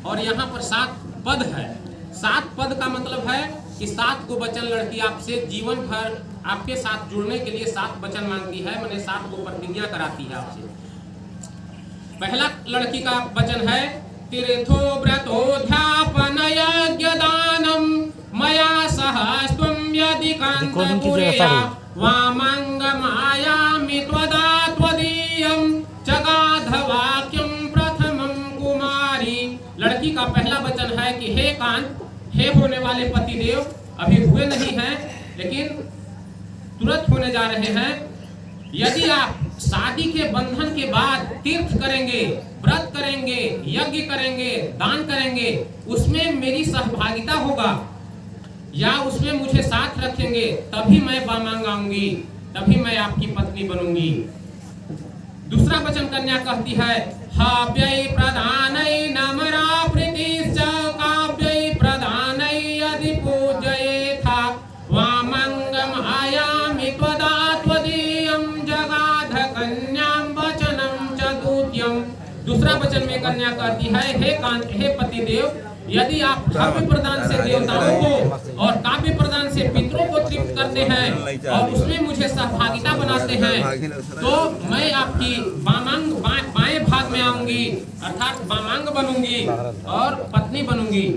और यहाँ पर 7 पद है। 7 पद का मतलब है कि 7 को वचन लड़की आपसे जीवन भर आपके साथ जुड़ने के लिए 7 वचन मांगती है, मैंने 7 को प्रतिज्ञा कराती है आपसे। पहला लड़की का वचन है तीर्थो व्रतोध्यापन यज्ञ दानम मया सहस्त्वं यदि कांतपुरेया वामंगमायामि त्वदा त्वदीयं जगाध वाक्यं प्रथमं कुमारी। लड़की का पहला वचन है कि हे कांत, हे होने वाले पतिदेव, अभी हुए नहीं हैं लेकिन तुरंत होने जा रहे हैं, यदि आप शादी के बंधन के बाद तीर्थ करेंगे, व्रत करेंगे, यज्ञ करेंगे, दान करेंगे, उसमें मेरी सहभागिता होगा या उसमें मुझे साथ रखेंगे, तभी मैं वामांग आऊंगी, तभी मैं आपकी पत्नी बनूंगी। दूसरा वचन कन्या कहती है हाव्यै प्रधानै नमरा प्रीतिश्च काव्यै प्रधानै यदि पूजयेथा वामंगम आयामि त्वदा त्वदीयं जगाध कन्यां वचनं च द्वितीयं। दूसरा वचन में कन्या कहती है हे कांत, हे पतिदेव, यदि आप काव्य प्रदान से देवताओं को और काव्य प्रदान से पितरों को तृप्त करते हैं और उसमें मुझे सहभागिता बनाते हैं, तो मैं आपकी वामांग बाएं भाग में आऊंगी, अर्थात वामांग बनूंगी और पत्नी बनूंगी।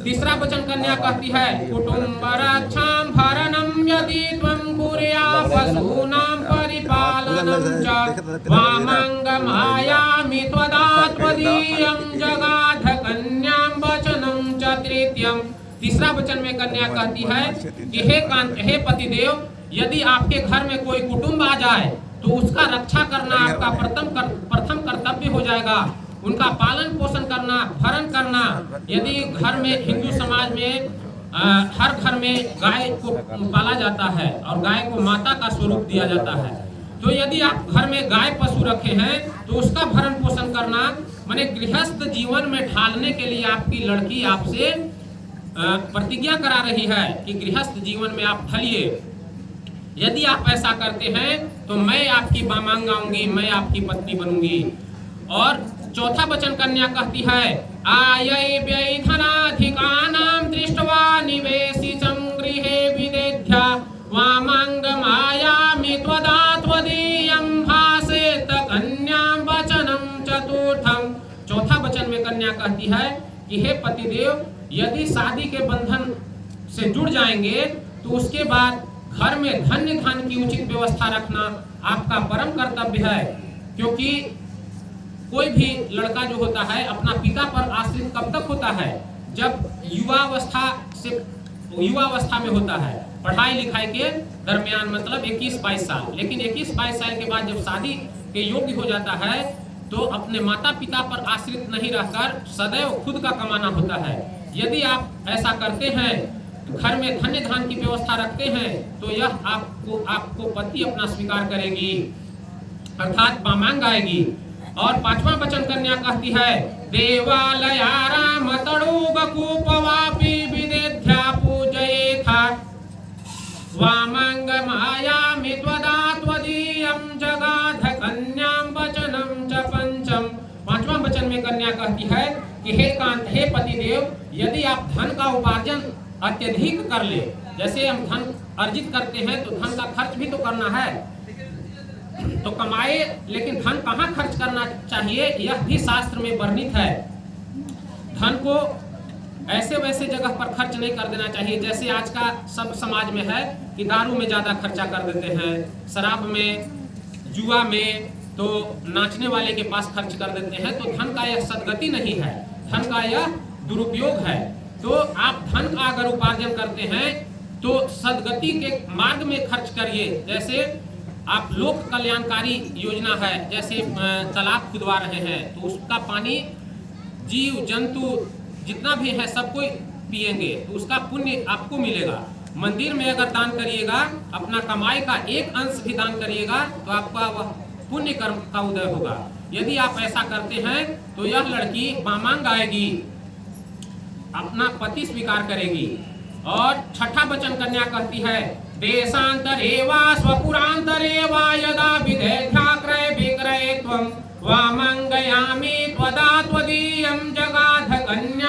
तीसरा वचन कन्या कहती है कुटुंब रक्षां भरणं यदि त्वं कुर्या पशूनां परिपालनं च वामंगम आयामि त्वदा त्वदीयं जगाध कन्यां वचनं च तृतीयं। तीसरा वचन में कन्या कहती है कि हे कांत, हे पतिदेव, यदि आपके घर में कोई कुटुंब आ जाए तो उसका रक्षा करना आपका प्रथम कर्तव्य हो जाएगा, उनका पालन पोषण करना, भरण करना। यदि घर में, हिंदू समाज में हर घर में गाय को पाला जाता है और गाय को माता का स्वरूप दिया जाता है, तो यदि आप घर में गाय पशु रखे हैं तो उसका भरण पोषण करना, माने गृहस्थ जीवन में ढालने के लिए आपकी लड़की आपसे प्रतिज्ञा करा रही है कि गृहस्थ जीवन में आप ढलिए। यदि आप ऐसा करते हैं तो मैं आपकी वामांग आऊंगी, मैं आपकी पत्नी बनूंगी। और चौथा वचन कन्या कहती है आयै व्यय धनाधिकानां दृष्ट्वा निवेशितं गृहे विदेध्या वामांगमायामि त्वदा त्वदीयं भासेत कन्यां वचनं चतुर्थं। चौथा वचन में कन्या कहती है कि हे पतिदेव, यदि शादी के बंधन से जुड़ जाएंगे तो उसके बाद घर में धन्य धन की उचित व्यवस्था रखना आपका परम कर्तव्य है, क्योंकि कोई भी लड़का जो होता है अपना पिता पर आश्रित कब तक होता है, जब युवावस्था में होता है, पढ़ाई लिखाई के दरमियान, मतलब 21-22 साल। लेकिन 21-22 साल के बाद जब शादी के योग्य हो जाता है तो अपने माता पिता पर आश्रित नहीं रहकर सदैव खुद का कमाना होता है। यदि आप ऐसा करते हैं, घर में धन्य धन की व्यवस्था रखते हैं, तो यह आपको पति अपना स्वीकार करेगी, अर्थात वामांग आएगी। और पांचवा वचन कन्या कहती है देवालयाराम तड़ुगकूपवापि विदेध्या पूजयेथा वामंगमायामि त्वदा त्वदीयं जगाध कन्यां वचनं च पंचम। पांचवा वचन में कन्या कहती है कि हे कांत, हे पतिदेव, यदि आप धन का उपार्जन अत्यधिक कर ले, जैसे हम धन अर्जित करते हैं तो धन का खर्च भी तो करना है, तो कमाए, लेकिन धन कहाँ खर्च करना चाहिए यह भी शास्त्र में वर्णित है। धन को ऐसे वैसे जगह पर खर्च नहीं कर देना चाहिए, जैसे आज का सब समाज में है कि दारू में ज़्यादा खर्चा कर देते हैं, शराब में, जुआ में, तो नाचने वाले के पास खर्च कर देते हैं। तो धन का यह सद्गति नहीं है, धन का यह दुरुपयोग है। तो आप धन का अगर उपार्जन करते हैं तो सद्गति के मार्ग में खर्च करिए। जैसे आप लोक कल्याणकारी योजना है, जैसे तालाब खुदवा रहे हैं तो उसका पानी जीव जंतु जितना भी है सब कोई पिएंगे तो उसका पुण्य आपको मिलेगा। मंदिर में अगर दान करिएगा, अपना कमाई का एक अंश भी दान करिएगा तो आपका वह पुण्य कर्म का उदय होगा। यदि आप ऐसा करते हैं तो यह लड़की वामांग आएगी, अपना पति स्वीकार करेगी। और छठा वचन कन्या कहती है देशांतरे वा स्वपुरांतरे वा यदा विदेध्या क्रय विक्रय त्वं वामंगयामि त्वदा त्वदीयं जगाध कन्या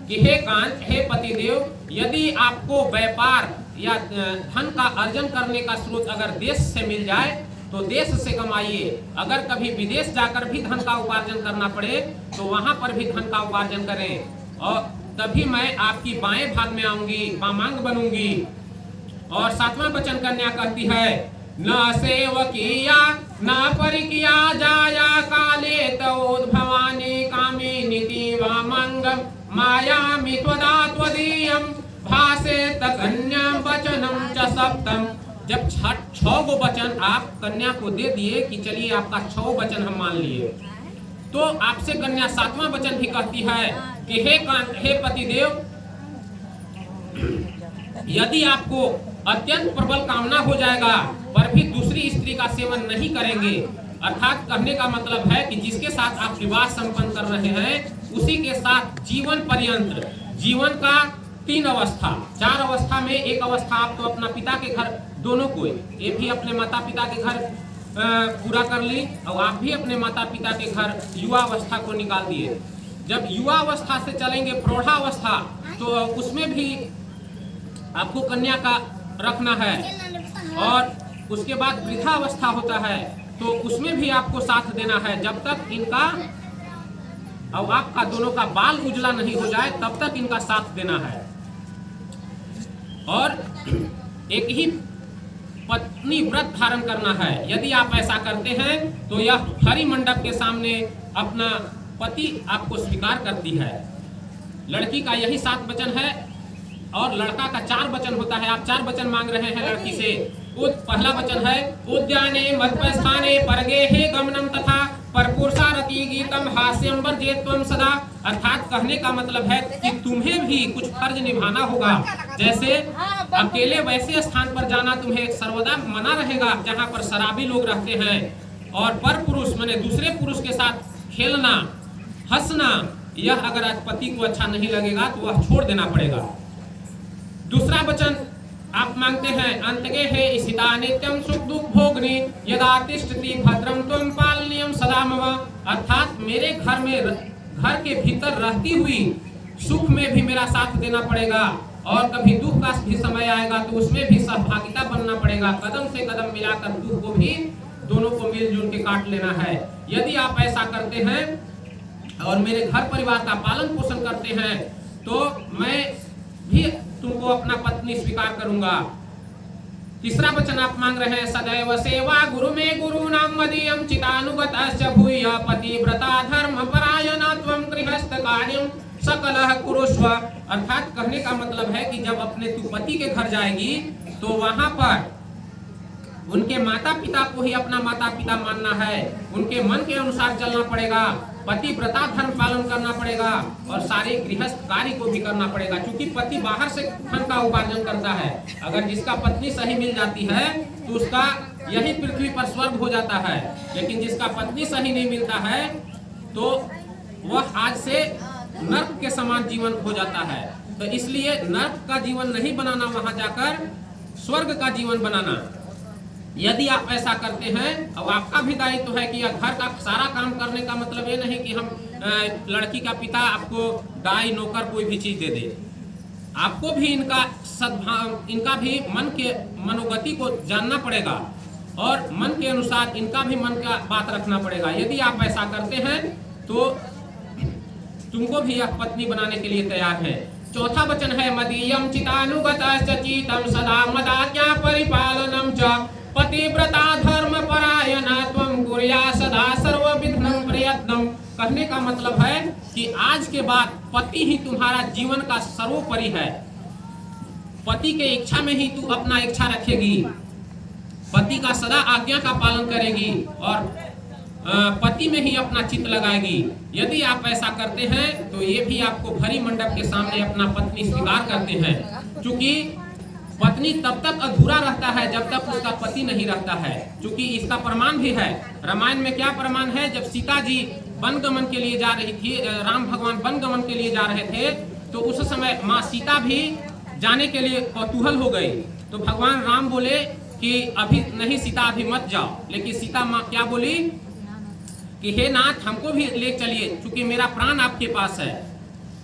कि हे कांत, हे पतिदेव, यदि आपको व्यापार या धन का अर्जन करने का स्रोत अगर देश से मिल जाए तो देश से कमाइए। अगर कभी विदेश जाकर भी धन का उपार्जन करना पड़े तो वहां पर भी धन का उपार्जन करें, और तभी मैं आपकी बाएं भाग में आऊंगी, वामांग बनूंगी। और 7वां वचन कन्या कहती है, न सेवकिया न परिकिया जाया काले तोद्भवानी कामिनीति वामांगम मायामि त्वदा त्वदीयं भासे कन्या वचनम च सप्तम। जब 6 गो वचन आप कन्या को दे दिए कि चलिए आपका 6 वचन हम मान लिए, तो आपसे कन्या 7वां वचन भी कहती है कि हे पतिदेव, यदि आपको अत्यंत प्रबल कामना हो जाएगा पर भी दूसरी स्त्री का सेवन नहीं करेंगे, अर्थात कहने का मतलब है कि जिसके साथ आप विवाह संपन्न कर रहे हैं उसी के साथ जीवन पर्यंत, जीवन का 3 अवस्था, 4 अवस्था में एक अवस्था आप तो अपना पिता के घर, दोनों को, ये भी अपने माता पिता के घर पूरा कर ली और आप भी अपने माता पिता के घर युवा अवस्था को निकाल दिए। जब युवा अवस्था से चलेंगे प्रौढ़ावस्था, तो उसमें भी आपको कन्या का रखना है, और उसके बाद वृद्धावस्था होता है तो उसमें भी आपको साथ देना है। जब तक इनका और आपका दोनों का बाल उजला नहीं हो जाए तब तक इनका साथ देना है। और एक ही पत्नी व्रत धारण करना है। यदि आप ऐसा करते हैं तो यह हरि मंडप के सामने अपना पति आपको स्वीकार करती है। लड़की का यही 7 वचन है और लड़का का 4 वचन होता है। आप 4 वचन मांग रहे हैं लड़की से। पहला वचन है उद्याने मध्वस्थाने परगे हे गमनम तथा परपुरुषारति गीतम हास्यम वर्जेत्वम सदा। अर्थात कहने का मतलब है कि तुम्हें भी कुछ फर्ज निभाना होगा। जैसे अकेले वैसे स्थान पर जाना तुम्हें सर्वदा मना रहेगा जहाँ पर शराबी लोग रहते हैं, और पर पुरुष माने दूसरे पुरुष के साथ खेलना हंसना, यह अगर आज पति को अच्छा नहीं लगेगा तो वह छोड़ देना पड़ेगा। दूसरा वचन आप मांगते हैं अंतगे हे इसिता नित्यम सुख दुख भोगनी यदा तिष्ठति भद्रम त्वं पालनीयम सदा मम। अर्थात मेरे घर में, घर के भीतर रहती हुई सुख में भी मेरा साथ देना पड़ेगा, और कभी दुख का भी समय आएगा तो उसमें भी सहभागिता बनना पड़ेगा। कदम से कदम मिलाकर दुख को भी दोनों को मिलजुल के काट लेना है। यदि आप ऐसा करते हैं और मेरे घर परिवार का पालन पोषण करते हैं तो मैं भी तुमको अपना पत्नी स्वीकार करूंगा। तीसरा वचन आप मांग रहे हैं सदैव सेवा गुरु में गुरु नाम मदीयम चितानुगतश्च भूय पतिव्रता धर्म परायणा त्वं गृहस्थ कार्यं सकलः कुरुष्व। अर्थात कहने का मतलब है कि जब अपने तू पति के घर जाएगी तो वहां पर उनके माता पिता को ही अपना माता पिता मानना है, उनके मन के अनुसार चलना पड़ेगा, पतिव्रता धर्म पालन करना पड़ेगा और सारे गृहस्थ कार्य को भी करना पड़ेगा। क्योंकि पति बाहर से धन का उपार्जन करता है, अगर जिसका पत्नी सही मिल जाती है तो उसका यही पृथ्वी पर स्वर्ग हो जाता है, लेकिन जिसका पत्नी सही नहीं मिलता है तो वह आज से नर्क के समान जीवन हो जाता है। तो इसलिए नर्क का जीवन नहीं बनाना, वहां जाकर स्वर्ग का जीवन बनाना। यदि आप ऐसा करते हैं और आपका भी दायित्व है कि घर का सारा काम करने का मतलब ये नहीं कि हम लड़की का पिता आपको दाई नौकर कोई भी चीज दे दे। आपको भी इनका सद्भाव, इनका भी मन के मनोगति को जानना पड़ेगा और मन के अनुसार इनका भी मन का बात रखना पड़ेगा। यदि आप ऐसा करते हैं तो तुमको भी यह पत्नी बनाने के लिए तैयार है। चौथा वचन है मदीयम चितानुगतश्च चित्तं सदा मदाज्ञा परिपालनम च पतिव्रता धर्म परायणा त्वं कुर्या सदा सर्वविघ्नं प्रयत्नं। कहने का मतलब है कि आज के बाद पति ही तुम्हारा जीवन का सर्वोपरि है। पति के इच्छा में ही तू अपना इच्छा रखेगी, पति का सदा आज्ञा का पालन करेगी और पति में ही अपना चित्त लगाएगी। यदि आप ऐसा करते हैं तो ये भी आपको भरी मंडप के सामने अपना पत्नी स्वीकार करते हैं। क्योंकि पत्नी तब तक अधूरा रहता है जब तक उसका पति नहीं रहता है। क्योंकि इसका प्रमाण भी है, रामायण में क्या प्रमाण है, जब सीता जी वन गमन के लिए जा रही थी, राम भगवान वन गमन के लिए जा रहे थे, तो उस समय माँ सीता भी जाने के लिए कौतूहल हो गई। तो भगवान राम बोले कि अभी नहीं सीता, अभी मत जाओ। लेकिन सीता माँ क्या बोली कि हे नाथ हमको भी ले चलिए, क्योंकि मेरा प्राण आपके पास है।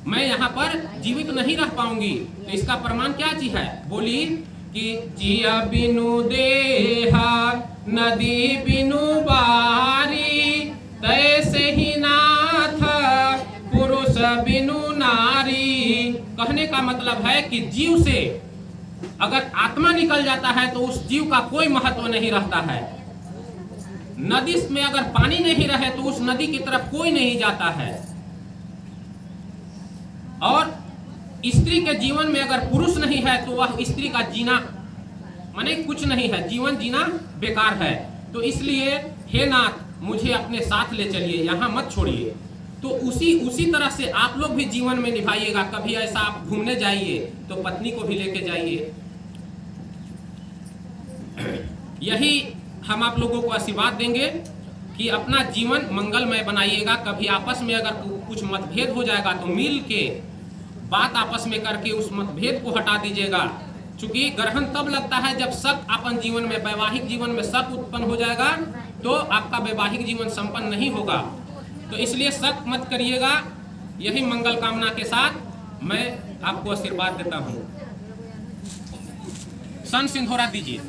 मैं यहाँ पर जीवित नहीं रह पाऊंगी। तो इसका प्रमाण क्या चीज है? बोली कि जिया बिनु देहा नदी बिनु बारी, तैसे ही नाथ पुरुष बिनु नारी। कहने का मतलब है कि जीव से अगर आत्मा निकल जाता है तो उस जीव का कोई महत्व नहीं रहता है। नदी में अगर पानी नहीं रहे तो उस नदी की तरफ कोई नहीं जाता है। और स्त्री के जीवन में अगर पुरुष नहीं है तो वह स्त्री का जीना माने कुछ नहीं है, जीवन जीना बेकार है। तो इसलिए हे नाथ मुझे अपने साथ ले चलिए, यहाँ मत छोड़िए। तो उसी तरह से आप लोग भी जीवन में निभाइएगा। कभी ऐसा आप घूमने जाइए तो पत्नी को भी लेके जाइए। यही हम आप लोगों को आशीर्वाद देंगे कि अपना जीवन मंगलमय बनाइएगा। कभी आपस में अगर कुछ मतभेद हो जाएगा तो मिल के बात आपस में करके उस मतभेद को हटा दीजिएगा। चूंकि ग्रहण तब लगता है जब शक अपन जीवन में, वैवाहिक जीवन में शक उत्पन्न हो जाएगा तो आपका वैवाहिक जीवन संपन्न नहीं होगा। तो इसलिए शक मत करिएगा। यही मंगल कामना के साथ मैं आपको आशीर्वाद देता हूँ। सन सिंधोरा दीजिए।